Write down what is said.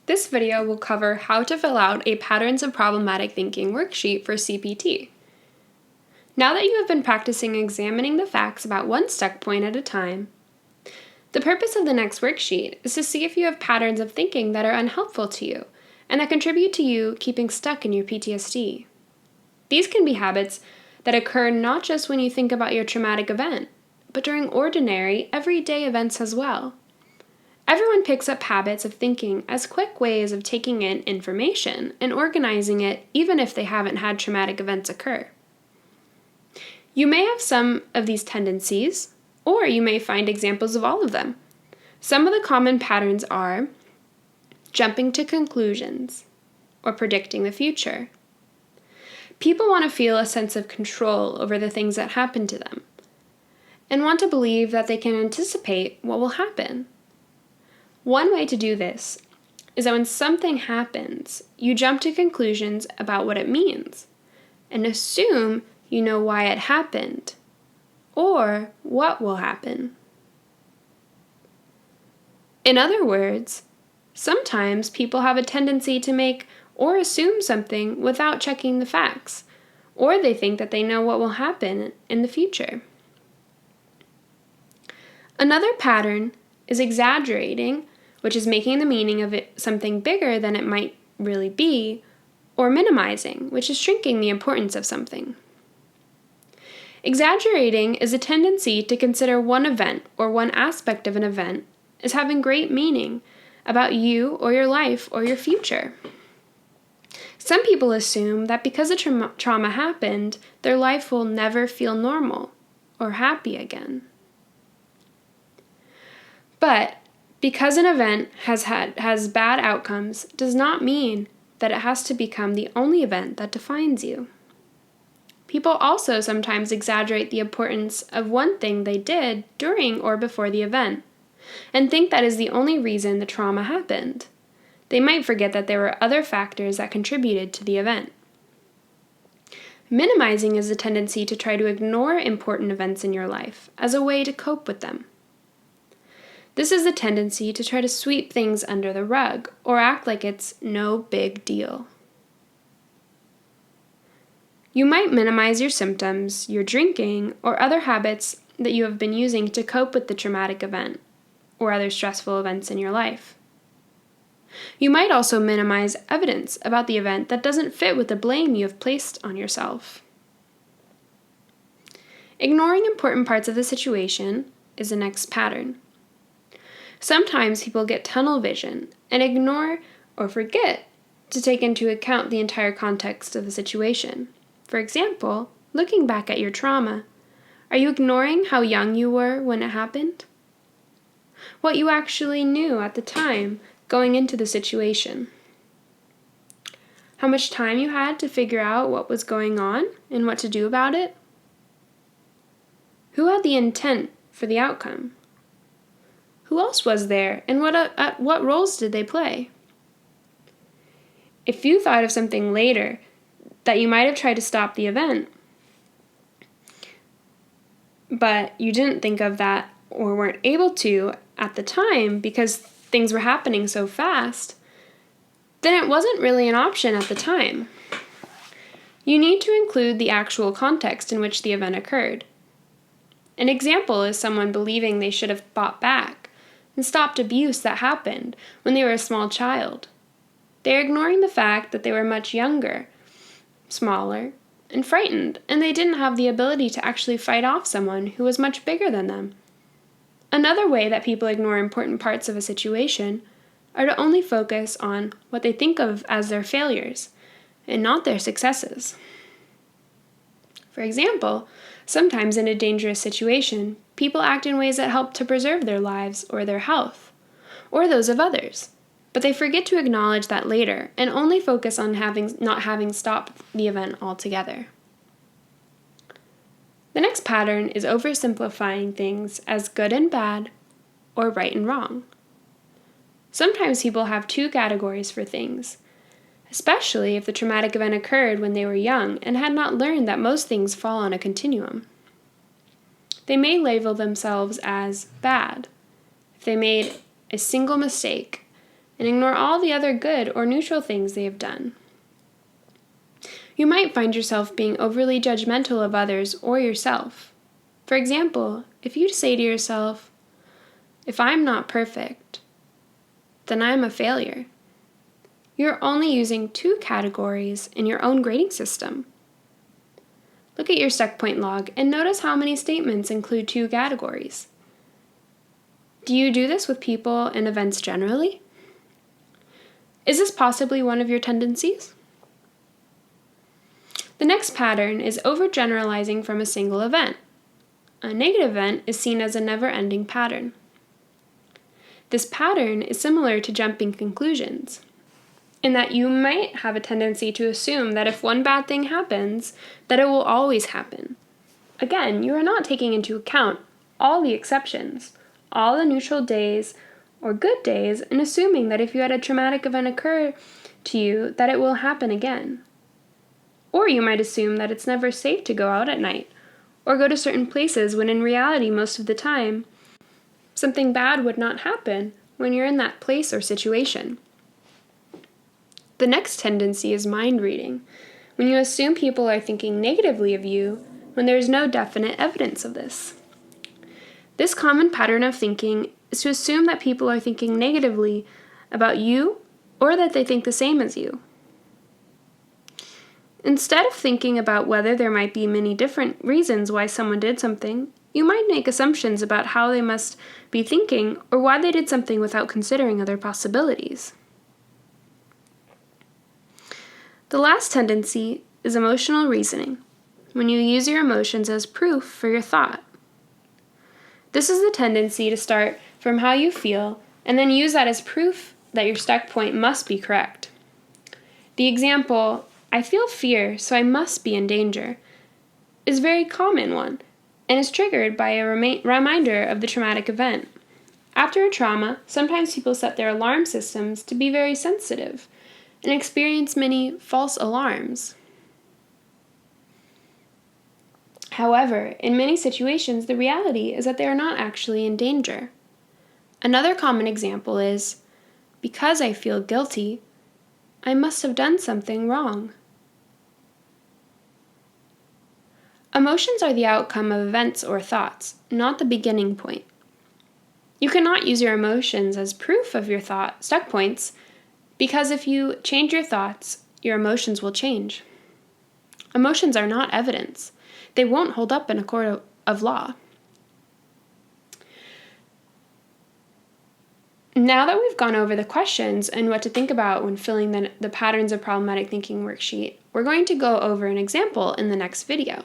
This video will cover how to fill out a Patterns of Problematic Thinking worksheet for CPT. Now that you have been practicing examining the facts about one stuck point at a time, the purpose of the next worksheet is to see if you have patterns of thinking that are unhelpful to you and that contribute to you keeping stuck in your PTSD. These can be habits that occur not just when you think about your traumatic event, but during ordinary, everyday events as well. Everyone picks up habits of thinking as quick ways of taking in information and organizing it even if they haven't had traumatic events occur. You may have some of these tendencies, or you may find examples of all of them. Some of the common patterns are jumping to conclusions or predicting the future. People want to feel a sense of control over the things that happen to them and want to believe that they can anticipate what will happen. One way to do this is that when something happens, you jump to conclusions about what it means and assume you know why it happened or what will happen. In other words, sometimes people have a tendency to make or assume something without checking the facts, or they think that they know what will happen in the future. Another pattern is exaggerating, which is making the meaning of something bigger than it might really be, or minimizing, which is shrinking the importance of something. Exaggerating is a tendency to consider one event or one aspect of an event as having great meaning about you or your life or your future. Some people assume that because a trauma happened, their life will never feel normal or happy again. But because an event has bad outcomes does not mean that it has to become the only event that defines you. People also sometimes exaggerate the importance of one thing they did during or before the event and think that is the only reason the trauma happened. They might forget that there were other factors that contributed to the event. Minimizing is a tendency to try to ignore important events in your life as a way to cope with them. This is a tendency to try to sweep things under the rug or act like it's no big deal. You might minimize your symptoms, your drinking, or other habits that you have been using to cope with the traumatic event or other stressful events in your life. You might also minimize evidence about the event that doesn't fit with the blame you have placed on yourself. Ignoring important parts of the situation is the next pattern. Sometimes people get tunnel vision and ignore or forget to take into account the entire context of the situation. For example, looking back at your trauma, are you ignoring how young you were when it happened? What you actually knew at the time going into the situation? How much time you had to figure out what was going on and what to do about it? Who had the intent for the outcome? Who else was there, and what roles did they play? If you thought of something later that you might have tried to stop the event, but you didn't think of that or weren't able to at the time because things were happening so fast, then it wasn't really an option at the time. You need to include the actual context in which the event occurred. An example is someone believing they should have fought back and stopped abuse that happened when they were a small child. They're ignoring the fact that they were much younger, smaller, and frightened, and they didn't have the ability to actually fight off someone who was much bigger than them. Another way that people ignore important parts of a situation are to only focus on what they think of as their failures and not their successes. For example, sometimes in a dangerous situation, people act in ways that help to preserve their lives or their health, or those of others, but they forget to acknowledge that later and only focus on not having stopped the event altogether. The next pattern is oversimplifying things as good and bad or right and wrong. Sometimes people have two categories for things, especially if the traumatic event occurred when they were young and had not learned that most things fall on a continuum. They may label themselves as bad if they made a single mistake and ignore all the other good or neutral things they have done. You might find yourself being overly judgmental of others or yourself. For example, if you say to yourself, "If I'm not perfect, then I'm a failure," you're only using 2 categories in your own grading system. Look at your stuck point log and notice how many statements include 2 categories. Do you do this with people and events generally? Is this possibly one of your tendencies? The next pattern is overgeneralizing from a single event. A negative event is seen as a never-ending pattern. This pattern is similar to jumping conclusions, in that you might have a tendency to assume that if one bad thing happens, that it will always happen. Again, you are not taking into account all the exceptions, all the neutral days or good days, and assuming that if you had a traumatic event occur to you, that it will happen again. Or you might assume that it's never safe to go out at night, or go to certain places when in reality most of the time, something bad would not happen when you're in that place or situation. The next tendency is mind reading, when you assume people are thinking negatively of you when there is no definite evidence of this. This common pattern of thinking is to assume that people are thinking negatively about you or that they think the same as you. Instead of thinking about whether there might be many different reasons why someone did something, you might make assumptions about how they must be thinking or why they did something without considering other possibilities. The last tendency is emotional reasoning, when you use your emotions as proof for your thought. This is the tendency to start from how you feel and then use that as proof that your stuck point must be correct. The example, "I feel fear, so I must be in danger," is a very common one and is triggered by a reminder of the traumatic event. After a trauma, sometimes people set their alarm systems to be very sensitive and experience many false alarms. However, in many situations, the reality is that they are not actually in danger. Another common example is, "Because I feel guilty, I must have done something wrong." Emotions are the outcome of events or thoughts, not the beginning point. You cannot use your emotions as proof of your stuck points, because if you change your thoughts, your emotions will change. Emotions are not evidence. They won't hold up in a court of law. Now that we've gone over the questions and what to think about when filling the patterns of problematic thinking worksheet, we're going to go over an example in the next video.